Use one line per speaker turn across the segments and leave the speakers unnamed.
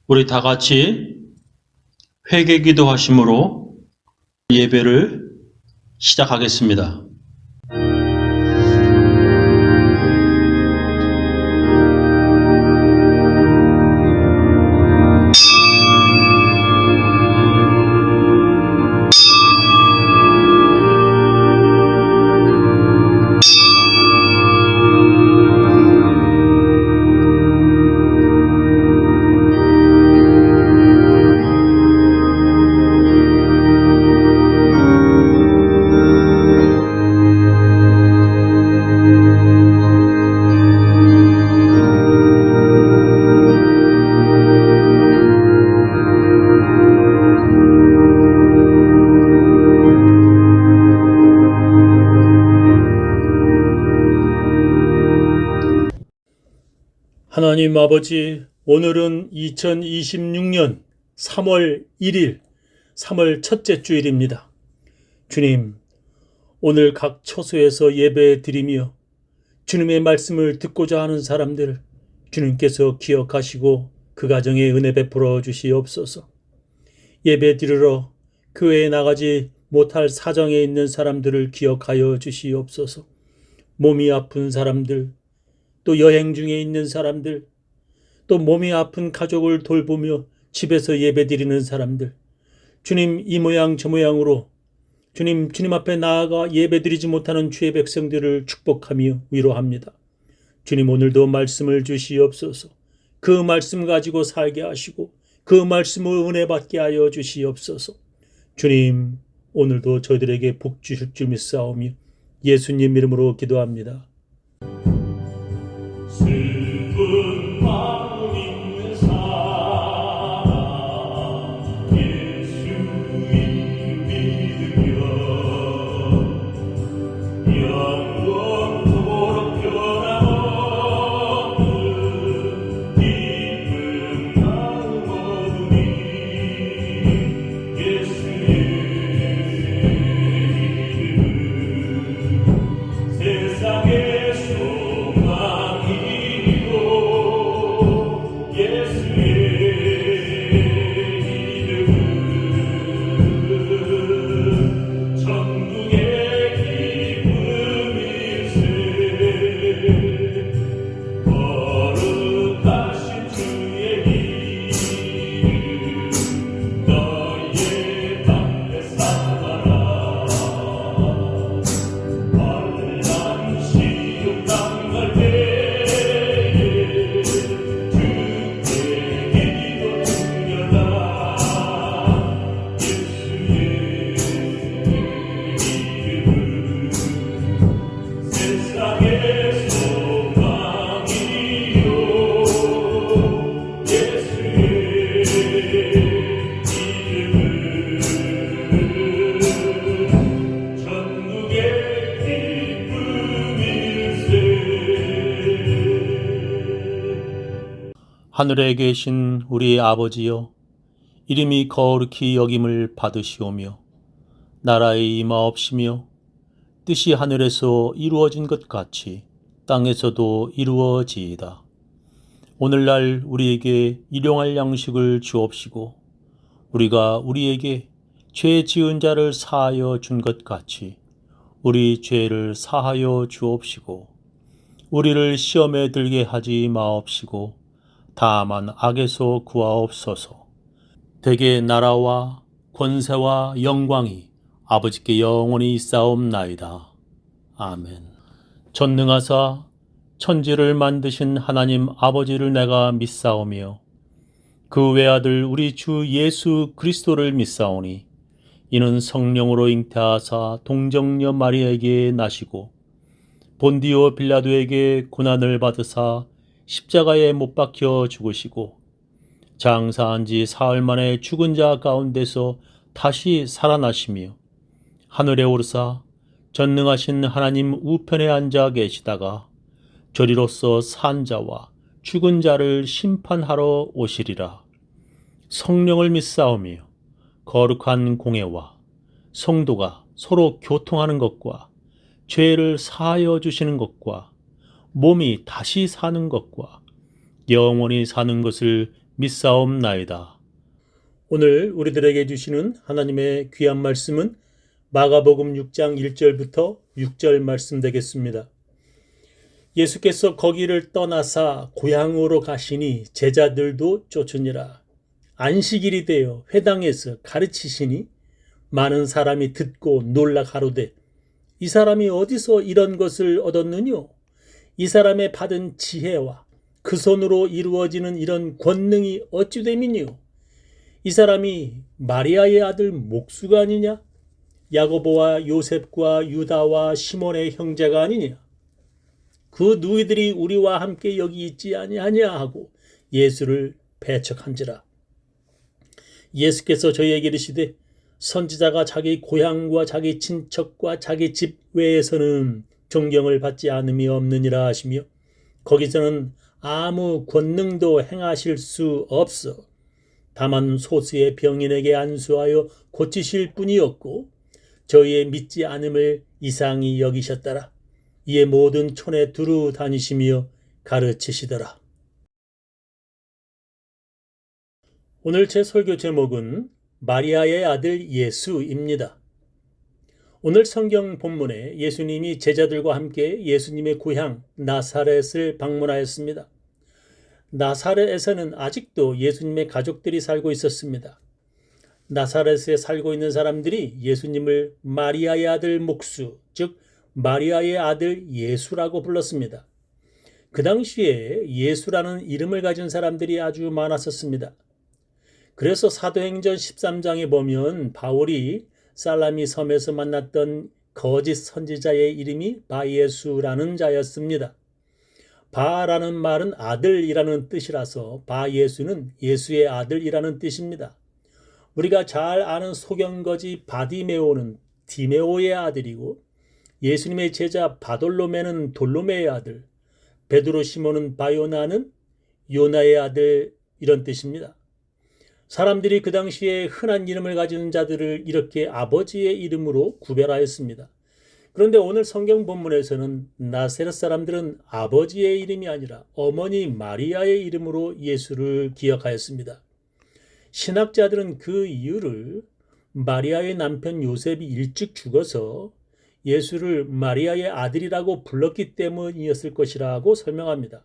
우리 다 같이 회개 기도하심으로 예배를 시작하겠습니다. 하나님 아버지, 오늘은 2026년 3월 1일, 3월 첫째 주일입니다. 주님, 오늘 각 처소에서 예배 드리며 주님의 말씀을 듣고자 하는 사람들 주님께서 기억하시고 그 가정에 은혜 베풀어 주시옵소서. 예배 드리러 교회에 나가지 못할 사정에 있는 사람들을 기억하여 주시옵소서. 몸이 아픈 사람들, 또 여행 중에 있는 사람들, 또 몸이 아픈 가족을 돌보며 집에서 예배드리는 사람들, 주님 이 모양 저 모양으로 주님 앞에 나아가 예배드리지 못하는 주의 백성들을 축복하며 위로합니다. 주님 오늘도 말씀을 주시옵소서. 그 말씀 가지고 살게 하시고 그 말씀을 은혜 받게 하여 주시옵소서. 주님 오늘도 저희들에게 복 주실 줄 믿사오며 예수님 이름으로 기도합니다.
슬픈 마음 있는 사람 예수 이름 믿으며 영원토록 변함없는 기쁜 마음 얻으니 예수의 이름은 세상의
하늘에 계신 우리 아버지여, 이름이 거룩히 여김을 받으시오며 나라의 임하옵시며 뜻이 하늘에서 이루어진 것 같이 땅에서도 이루어지이다. 오늘날 우리에게 일용할 양식을 주옵시고 우리가 우리에게 죄 지은 자를 사하여 준 것 같이 우리 죄를 사하여 주옵시고 우리를 시험에 들게 하지 마옵시고 다만 악에서 구하옵소서. 대개 나라와 권세와 영광이 아버지께 영원히 있사옵나이다. 아멘. 전능하사 천지를 만드신 하나님 아버지를 내가 믿사오며 그 외아들 우리 주 예수 그리스도를 믿사오니 이는 성령으로 잉태하사 동정녀 마리아에게 나시고 본디오 빌라도에게 고난을 받으사 십자가에 못 박혀 죽으시고 장사한 지 사흘 만에 죽은 자 가운데서 다시 살아나시며 하늘에 오르사 전능하신 하나님 우편에 앉아 계시다가 저리로서 산 자와 죽은 자를 심판하러 오시리라. 성령을 믿사오며 거룩한 공예와 성도가 서로 교통하는 것과 죄를 사하여 주시는 것과 몸이 다시 사는 것과 영원히 사는 것을 믿사옵나이다. 오늘 우리들에게 주시는 하나님의 귀한 말씀은 마가복음 6장 1절부터 6절 말씀 되겠습니다. 예수께서 거기를 떠나사 고향으로 가시니 제자들도 쫓으니라. 안식일이 되어 회당에서 가르치시니 많은 사람이 듣고 놀라 가로되 이 사람이 어디서 이런 것을 얻었느뇨? 이 사람의 받은 지혜와 그 손으로 이루어지는 이런 권능이 어찌 됨이뇨? 이 사람이 마리아의 아들 목수가 아니냐? 야고보와 요셉과 유다와 시몬의 형제가 아니냐? 그 누이들이 우리와 함께 여기 있지 아니하냐 하고 예수를 배척한지라. 예수께서 저희에게 이르시되 선지자가 자기 고향과 자기 친척과 자기 집 외에서는 존경을 받지 않음이 없느니라 하시며 거기서는 아무 권능도 행하실 수 없어 다만 소수의 병인에게 안수하여 고치실 뿐이었고 저희의 믿지 않음을 이상히 여기셨더라. 이에 모든 촌에 두루 다니시며 가르치시더라. 오늘 제 설교 제목은 마리아의 아들 예수입니다. 오늘 성경 본문에 예수님이 제자들과 함께 예수님의 고향 나사렛을 방문하였습니다. 나사렛에서는 아직도 예수님의 가족들이 살고 있었습니다. 나사렛에 살고 있는 사람들이 예수님을 마리아의 아들 목수, 즉 마리아의 아들 예수라고 불렀습니다. 그 당시에 예수라는 이름을 가진 사람들이 아주 많았었습니다. 그래서 사도행전 13장에 보면 바울이 살라미 섬에서 만났던 거짓 선지자의 이름이 바예수라는 자였습니다. 바라는 말은 아들이라는 뜻이라서 바예수는 예수의 아들이라는 뜻입니다. 우리가 잘 아는 소경거지 바디메오는 디메오의 아들이고 예수님의 제자 바돌로메는 돌로메의 아들, 베드로 시몬은 바요나는 요나의 아들 이런 뜻입니다. 사람들이 그 당시에 흔한 이름을 가진 자들을 이렇게 아버지의 이름으로 구별하였습니다. 그런데 오늘 성경 본문에서는 나세렛 사람들은 아버지의 이름이 아니라 어머니 마리아의 이름으로 예수를 기억하였습니다. 신학자들은 그 이유를 마리아의 남편 요셉이 일찍 죽어서 예수를 마리아의 아들이라고 불렀기 때문이었을 것이라고 설명합니다.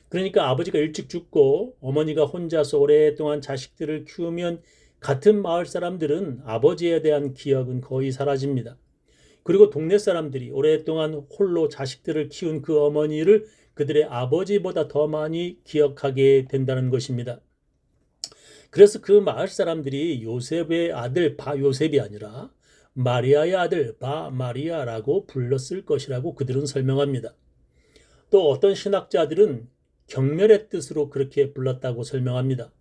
그러니까 아버지가 일찍 죽고 어머니가 혼자서 오랫동안 자식들을 키우면 같은 마을 사람들은 아버지에 대한 기억은 거의 사라집니다. 그리고 동네 사람들이 오랫동안 홀로 자식들을 키운 그 어머니를 그들의 아버지보다 더 많이 기억하게 된다는 것입니다. 그래서 그 마을 사람들이 요셉의 아들 바요셉이 아니라 마리아의 아들 바마리아라고 불렀을 것이라고 그들은 설명합니다. 또 어떤 신학자들은 경멸의 뜻으로 그렇게 불렀다고 설명합니다.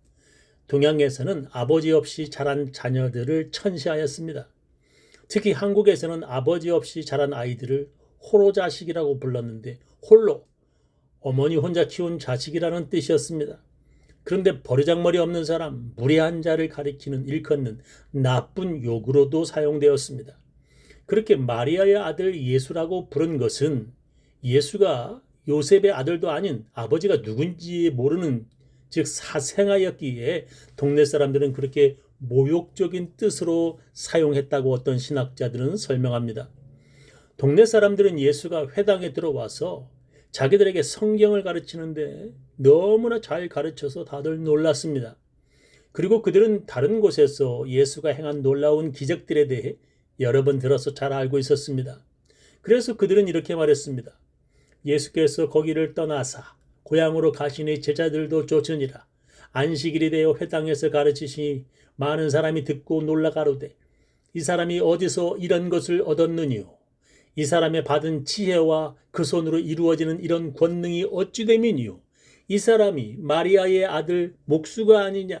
동양에서는 아버지 없이 자란 자녀들을 천시하였습니다. 특히 한국에서는 아버지 없이 자란 아이들을 호로자식이라고 불렀는데 홀로, 어머니 혼자 키운 자식이라는 뜻이었습니다. 그런데 버르장머리 없는 사람, 무례한 자를 가리키는 일컫는 나쁜 욕으로도 사용되었습니다. 그렇게 마리아의 아들 예수라고 부른 것은 예수가 요셉의 아들도 아닌 아버지가 누군지 모르는 즉 사생아였기에 동네 사람들은 그렇게 모욕적인 뜻으로 사용했다고 어떤 신학자들은 설명합니다. 동네 사람들은 예수가 회당에 들어와서 자기들에게 성경을 가르치는데 너무나 잘 가르쳐서 다들 놀랐습니다. 그리고 그들은 다른 곳에서 예수가 행한 놀라운 기적들에 대해 여러 번 들어서 잘 알고 있었습니다. 그래서 그들은 이렇게 말했습니다. 예수께서 거기를 떠나사 고향으로 가시니 제자들도 쫓으니라. 안식일이 되어 회당에서 가르치시니 많은 사람이 듣고 놀라 가로되 이 사람이 어디서 이런 것을 얻었느뇨? 이 사람의 받은 지혜와 그 손으로 이루어지는 이런 권능이 어찌 됨이뇨? 이 사람이 마리아의 아들 목수가 아니냐?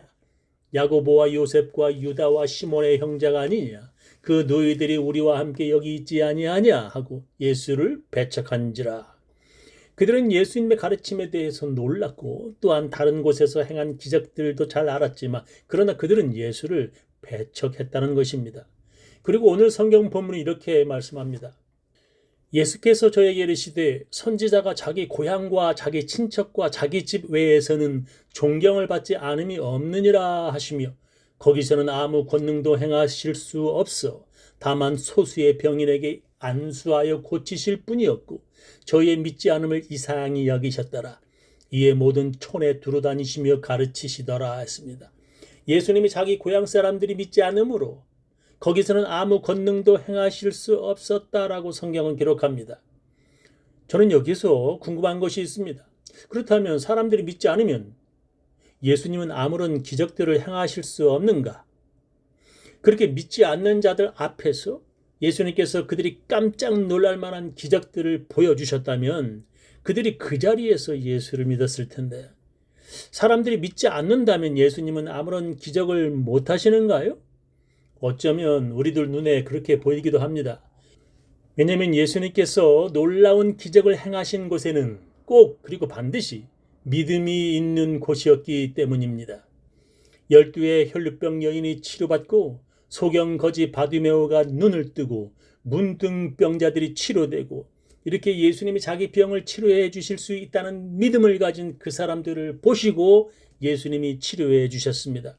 야고보와 요셉과 유다와 시몬의 형제가 아니냐? 그 너희들이 우리와 함께 여기 있지 아니하냐? 하고 예수를 배척한지라. 그들은 예수님의 가르침에 대해서 놀랐고 또한 다른 곳에서 행한 기적들도 잘 알았지만 그러나 그들은 예수를 배척했다는 것입니다. 그리고 오늘 성경 본문이 이렇게 말씀합니다. 예수께서 저에게 이르시되 선지자가 자기 고향과 자기 친척과 자기 집 외에서는 존경을 받지 않음이 없느니라 하시며 거기서는 아무 권능도 행하실 수 없어 다만 소수의 병인에게 안수하여 고치실 뿐이었고 저희의 믿지 않음을 이상히 여기셨더라. 이에 모든 촌에 두루다니시며 가르치시더라 했습니다. 예수님이 자기 고향 사람들이 믿지 않으므로 거기서는 아무 권능도 행하실 수 없었다라고 성경은 기록합니다. 저는 여기서 궁금한 것이 있습니다. 그렇다면 사람들이 믿지 않으면 예수님은 아무런 기적들을 행하실 수 없는가? 그렇게 믿지 않는 자들 앞에서 예수님께서 그들이 깜짝 놀랄 만한 기적들을 보여주셨다면 그들이 그 자리에서 예수를 믿었을 텐데 사람들이 믿지 않는다면 예수님은 아무런 기적을 못 하시는가요? 어쩌면 우리들 눈에 그렇게 보이기도 합니다. 왜냐하면 예수님께서 놀라운 기적을 행하신 곳에는 꼭 그리고 반드시 믿음이 있는 곳이었기 때문입니다. 12의 혈루병 여인이 치료받고 소경거지 바디메오가 눈을 뜨고 문둥병자들이 치료되고 이렇게 예수님이 자기 병을 치료해 주실 수 있다는 믿음을 가진 그 사람들을 보시고 예수님이 치료해 주셨습니다.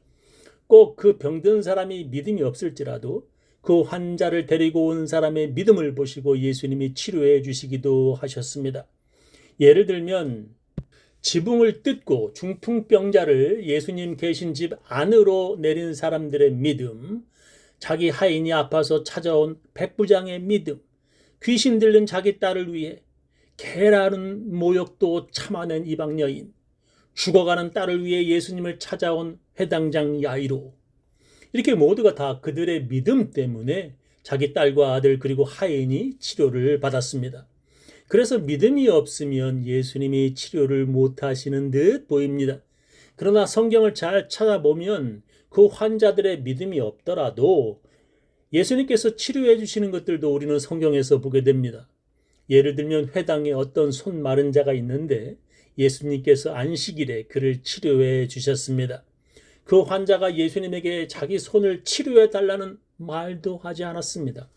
꼭 그 병든 사람이 믿음이 없을지라도 그 환자를 데리고 온 사람의 믿음을 보시고 예수님이 치료해 주시기도 하셨습니다. 예를 들면 지붕을 뜯고 중풍병자를 예수님 계신 집 안으로 내린 사람들의 믿음, 자기 하인이 아파서 찾아온 백부장의 믿음, 귀신 들린 자기 딸을 위해 개라는 모욕도 참아낸 이방 여인, 죽어가는 딸을 위해 예수님을 찾아온 회당장 야이로, 이렇게 모두가 다 그들의 믿음 때문에 자기 딸과 아들 그리고 하인이 치료를 받았습니다. 그래서 믿음이 없으면 예수님이 치료를 못하시는 듯 보입니다. 그러나 성경을 잘 찾아보면 그 환자들의 믿음이 없더라도 예수님께서 치료해 주시는 것들도 우리는 성경에서 보게 됩니다. 예를 들면 회당에 어떤 손 마른 자가 있는데 예수님께서 안식일에 그를 치료해 주셨습니다. 그 환자가 예수님에게 자기 손을 치료해 달라는 말도 하지 않았습니다.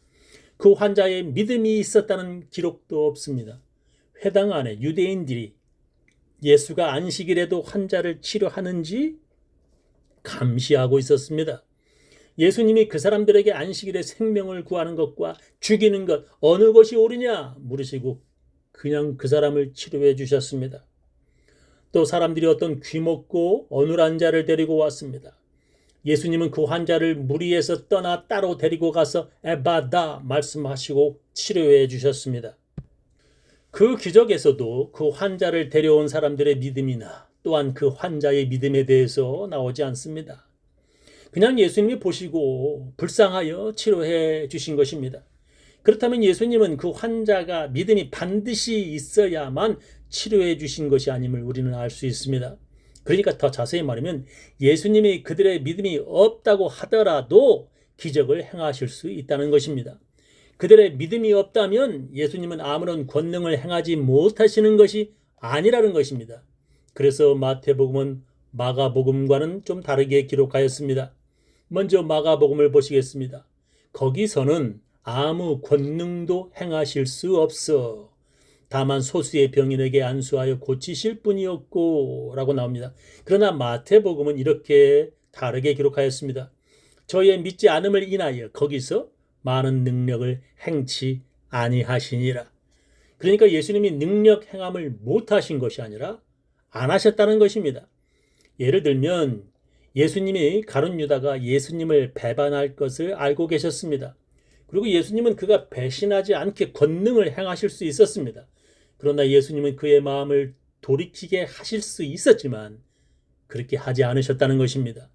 그 환자의 믿음이 있었다는 기록도 없습니다. 회당 안에 유대인들이 예수가 안식일에도 환자를 치료하는지 감시하고 있었습니다. 예수님이 그 사람들에게 안식일에 생명을 구하는 것과 죽이는 것 어느 것이 옳으냐 물으시고 그냥 그 사람을 치료해 주셨습니다. 또 사람들이 어떤 귀먹고 어눌한 자를 데리고 왔습니다. 예수님은 그 환자를 무리에서 떠나 따로 데리고 가서 에바다 말씀하시고 치료해 주셨습니다. 그 기적에서도 그 환자를 데려온 사람들의 믿음이나 또한 그 환자의 믿음에 대해서 나오지 않습니다. 그냥 예수님이 보시고 불쌍하여 치료해 주신 것입니다. 그렇다면 예수님은 그 환자가 믿음이 반드시 있어야만 치료해 주신 것이 아님을 우리는 알 수 있습니다. 그러니까 더 자세히 말하면 예수님이 그들의 믿음이 없다고 하더라도 기적을 행하실 수 있다는 것입니다. 그들의 믿음이 없다면 예수님은 아무런 권능을 행하지 못하시는 것이 아니라는 것입니다. 그래서 마태복음은 마가복음과는 좀 다르게 기록하였습니다. 먼저 마가복음을 보시겠습니다. 거기서는 아무 권능도 행하실 수 없어 다만 소수의 병인에게 안수하여 고치실 뿐이었고 라고 나옵니다. 그러나 마태복음은 이렇게 다르게 기록하였습니다. 저희의 믿지 않음을 인하여 거기서 많은 능력을 행치 아니하시니라. 그러니까 예수님이 능력 행함을 못하신 것이 아니라 안 하셨다는 것입니다. 예를 들면 예수님이 가룟 유다가 예수님을 배반할 것을 알고 계셨습니다. 그리고 예수님은 그가 배신하지 않게 권능을 행하실 수 있었습니다. 그러나 예수님은 그의 마음을 돌이키게 하실 수 있었지만 그렇게 하지 않으셨다는 것입니다.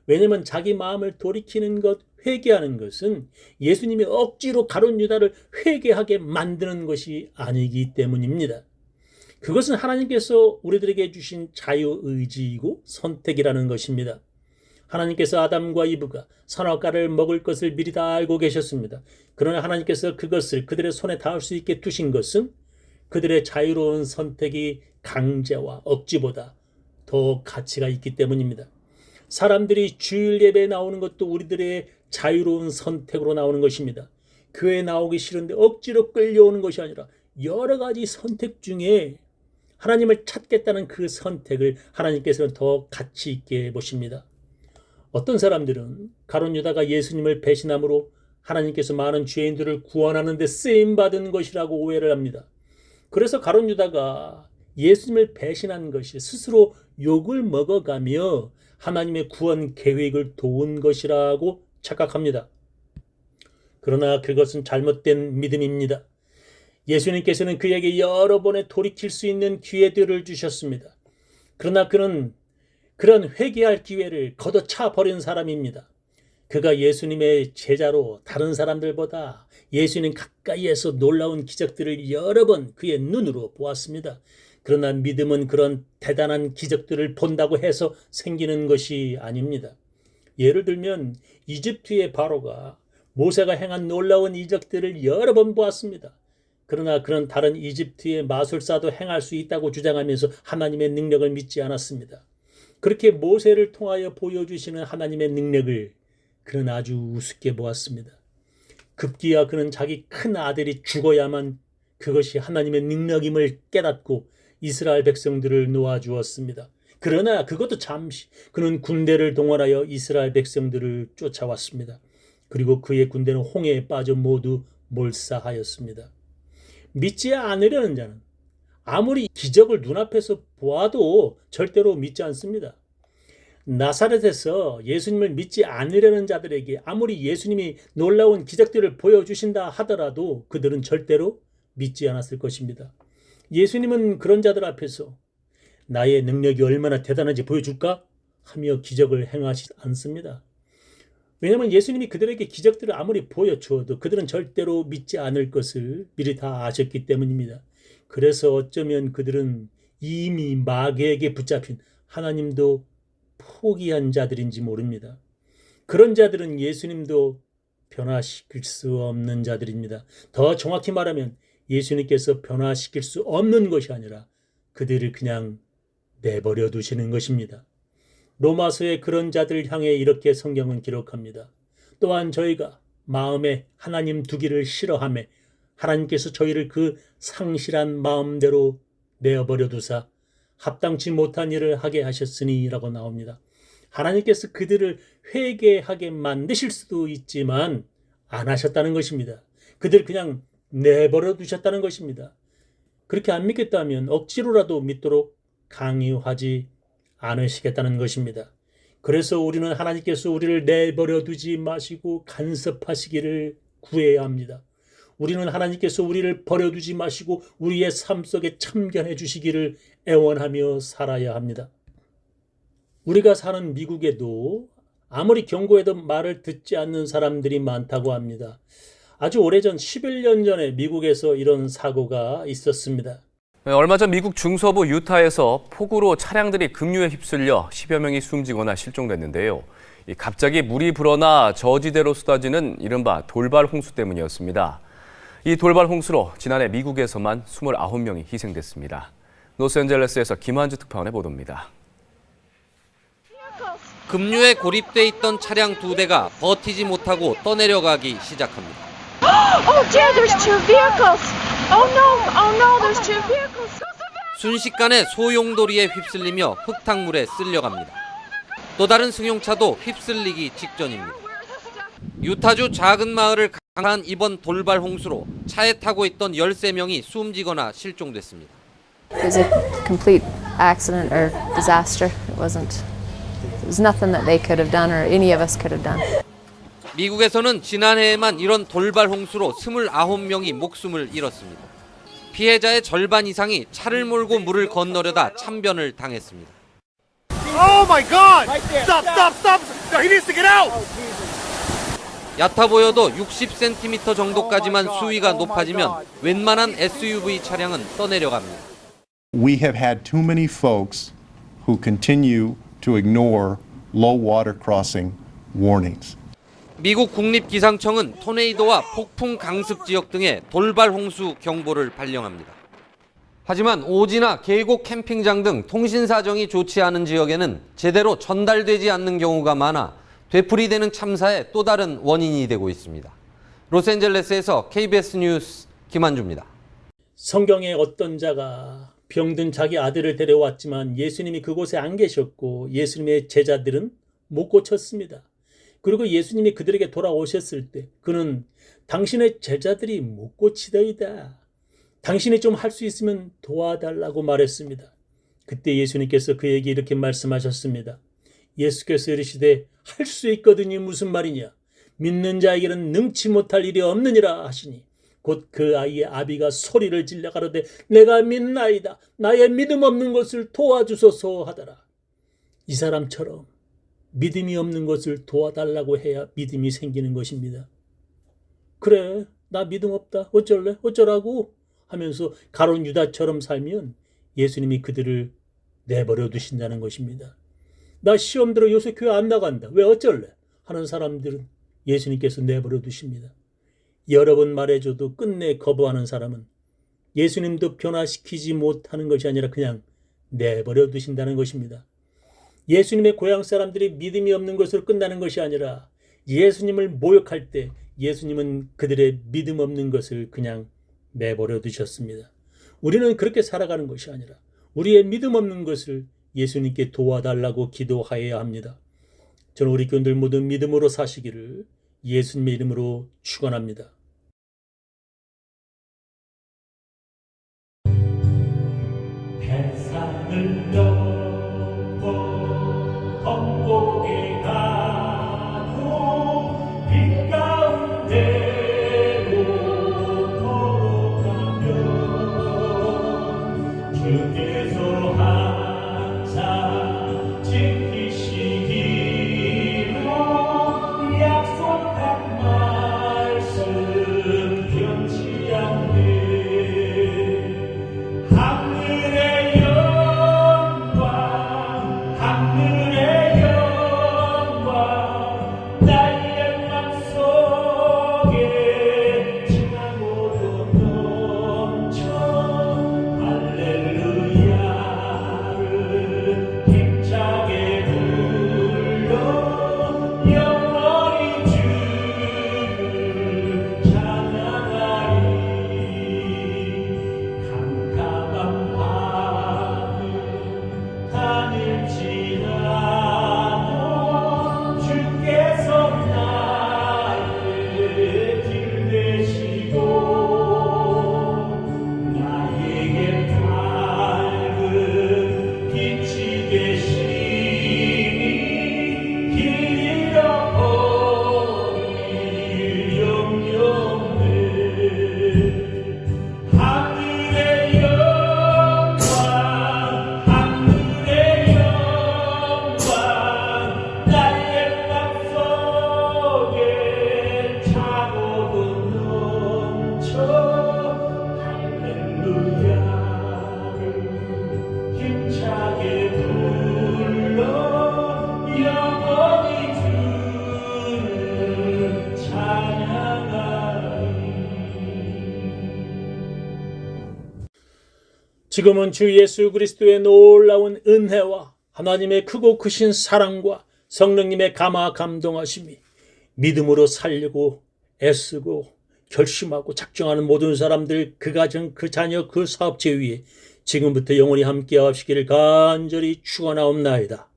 왜냐하면 자기 마음을 돌이키는 것, 회개하는 것은 예수님이 억지로 가룟 유다를 회개하게 만드는 것이 아니기 때문입니다. 그것은 하나님께서 우리들에게 주신 자유의지이고 선택이라는 것입니다. 하나님께서 아담과 이브가 선악과를 먹을 것을 미리 다 알고 계셨습니다. 그러나 하나님께서 그것을 그들의 손에 닿을 수 있게 두신 것은 그들의 자유로운 선택이 강제와 억지보다 더 가치가 있기 때문입니다. 사람들이 주일 예배에 나오는 것도 우리들의 자유로운 선택으로 나오는 것입니다. 교회 나오기 싫은데 억지로 끌려오는 것이 아니라 여러 가지 선택 중에 하나님을 찾겠다는 그 선택을 하나님께서는 더 가치 있게 보십니다. 어떤 사람들은 가룟 유다가 예수님을 배신함으로 하나님께서 많은 죄인들을 구원하는 데 쓰임받은 것이라고 오해를 합니다. 그래서 가룟 유다가 예수님을 배신한 것이 스스로 욕을 먹어가며 하나님의 구원 계획을 도운 것이라고 착각합니다. 그러나 그것은 잘못된 믿음입니다. 예수님께서는 그에게 여러 번의 돌이킬 수 있는 기회들을 주셨습니다. 그러나 그는 그런 회개할 기회를 걷어차 버린 사람입니다. 그가 예수님의 제자로 다른 사람들보다 예수님 가까이에서 놀라운 기적들을 여러 번 그의 눈으로 보았습니다. 그러나 믿음은 그런 대단한 기적들을 본다고 해서 생기는 것이 아닙니다. 예를 들면 이집트의 바로가 모세가 행한 놀라운 이적들을 여러 번 보았습니다. 그러나 그런 다른 이집트의 마술사도 행할 수 있다고 주장하면서 하나님의 능력을 믿지 않았습니다. 그렇게 모세를 통하여 보여주시는 하나님의 능력을 그는 아주 우습게 보았습니다. 급기야 그는 자기 큰 아들이 죽어야만 그것이 하나님의 능력임을 깨닫고 이스라엘 백성들을 놓아주었습니다. 그러나 그것도 잠시 그는 군대를 동원하여 이스라엘 백성들을 쫓아왔습니다. 그리고 그의 군대는 홍해에 빠져 모두 몰사하였습니다. 믿지 않으려는 자는 아무리 기적을 눈앞에서 보아도 절대로 믿지 않습니다. 나사렛에서 예수님을 믿지 않으려는 자들에게 아무리 예수님이 놀라운 기적들을 보여주신다 하더라도 그들은 절대로 믿지 않았을 것입니다. 예수님은 그런 자들 앞에서 나의 능력이 얼마나 대단한지 보여줄까? 하며 기적을 행하지 않습니다. 왜냐하면 예수님이 그들에게 기적들을 아무리 보여주어도 그들은 절대로 믿지 않을 것을 미리 다 아셨기 때문입니다. 그래서 어쩌면 그들은 이미 마귀에게 붙잡힌 하나님도 포기한 자들인지 모릅니다. 그런 자들은 예수님도 변화시킬 수 없는 자들입니다. 더 정확히 말하면 예수님께서 변화시킬 수 없는 것이 아니라 그들을 그냥 내버려 두시는 것입니다. 로마서의 그런 자들을 향해 이렇게 성경은 기록합니다. 또한 저희가 마음에 하나님 두기를 싫어하며 하나님께서 저희를 그 상실한 마음대로 내어버려 두사 합당치 못한 일을 하게 하셨으니 라고 나옵니다. 하나님께서 그들을 회개하게 만드실 수도 있지만 안 하셨다는 것입니다. 그들 그냥 내버려 두셨다는 것입니다. 그렇게 안 믿겠다면 억지로라도 믿도록 강요하지 않으시겠다는 것입니다. 그래서 우리는 하나님께서 우리를 내버려 두지 마시고 간섭하시기를 구해야 합니다. 우리는 하나님께서 우리를 버려두지 마시고 우리의 삶 속에 참견해 주시기를 애원하며 살아야 합니다. 우리가 사는 미국에도 아무리 경고해도 말을 듣지 않는 사람들이 많다고 합니다. 아주 오래전 11년 전에 미국에서 이런 사고가 있었습니다.
얼마 전 미국 중서부 유타에서 폭우로 차량들이 급류에 휩쓸려 10여 명이 숨지거나 실종됐는데요. 갑자기 물이 불어나 저지대로 쏟아지는 이른바 돌발 홍수 때문이었습니다. 이 돌발 홍수로 지난해 미국에서만 29명이 희생됐습니다. 로스앤젤레스에서 김한주 특파원의 보도입니다.
급류에 고립돼 있던 차량 2대가 버티지 못하고 떠내려가기 시작합니다.
Oh dear, there's two vehicles. Oh no, there's two vehicles.
순식간에 소용돌이에 휩쓸리며 흙탕물에 쓸려갑니다. 또 다른 승용차도 휩쓸리기 직전입니다. 유타주 작은 마을을 강타한 이번 돌발 홍수로 차에 타고 있던 13명이 숨지거나 실종됐습니다.
It was a complete accident or disaster. It was nothing that they could have done or any of us could have done.
미국에서는 지난해에만 이런 돌발 홍수로 29명이 목숨을 잃었습니다. 피해자의 절반 이상이 차를 몰고 물을 건너려다 참변을 당했습니다.
Oh my God! Stop! No, he needs to get out!
얕아 보여도 60cm 정도까지만 수위가 높아지면 웬만한 SUV 차량은 떠내려갑니다.
We have had too many folks who continue to ignore low water crossing warnings.
미국 국립기상청은 토네이도와 폭풍 강습 지역 등에 돌발 홍수 경보를 발령합니다. 하지만 오지나 계곡 캠핑장 등 통신 사정이 좋지 않은 지역에는 제대로 전달되지 않는 경우가 많아 되풀이되는 참사의 또 다른 원인이 되고 있습니다. 로스앤젤레스에서 KBS 뉴스 김한주입니다.
성경에 어떤 자가 병든 자기 아들을 데려왔지만 예수님이 그곳에 안 계셨고 예수님의 제자들은 못 고쳤습니다. 그리고 예수님이 그들에게 돌아오셨을 때 그는 당신의 제자들이 못 고치더이다. 당신이 좀 할 수 있으면 도와달라고 말했습니다. 그때 예수님께서 그에게 이렇게 말씀하셨습니다. 예수께서 이르시되 할 수 있거든이 무슨 말이냐. 믿는 자에게는 능치 못할 일이 없느니라 하시니 곧 그 아이의 아비가 소리를 질러 가로되 내가 믿나이다. 나의 믿음 없는 것을 도와주소서 하더라. 이 사람처럼 믿음이 없는 것을 도와달라고 해야 믿음이 생기는 것입니다. 그래, 나 믿음 없다. 어쩔래? 어쩌라고? 하면서 가룟 유다처럼 살면 예수님이 그들을 내버려 두신다는 것입니다. 나 시험 들어 요새 교회 안 나간다. 왜 어쩔래? 하는 사람들은 예수님께서 내버려 두십니다. 여러 번 말해줘도 끝내 거부하는 사람은 예수님도 변화시키지 못하는 것이 아니라 그냥 내버려 두신다는 것입니다. 예수님의 고향 사람들이 믿음이 없는 것으로 끝나는 것이 아니라 예수님을 모욕할 때 예수님은 그들의 믿음 없는 것을 그냥 내버려 두셨습니다. 우리는 그렇게 살아가는 것이 아니라 우리의 믿음 없는 것을 예수님께 도와달라고 기도하여야 합니다. 저는 우리 교인들 모두 믿음으로 사시기를 예수님의 이름으로 축원합니다.
햇산을 넘어 험곡에 가고 빛 가운데로 걸어가면 주께서 항상 지키시기로 약속한 말씀 변치 않네. 하늘의 영광 나의 맘속에 차고도 넘쳐 할렐루야를 힘차게 불러 영원히 주를 찬양하리. 캄캄한 밤을 다닐지라도 주께서 나의 길 되시고 나에게 밝은 빛이 되시니 길 잃어버릴 염려 없네. 하늘의 영광 나의 맘속에 차고도 넘쳐 할렐루야를 힘차게 불러 영원히 주를 찬양하리.
지금은 주 예수 그리스도의 놀라운 은혜와 하나님의 크고 크신 사랑과 성령님의 감화 감동하심이 믿음으로 살려고 애쓰고 결심하고 작정하는 모든 사람들, 그 가정, 그 자녀, 그 사업체 위에 지금부터 영원히 함께 하시기를 간절히 축원하옵나이다.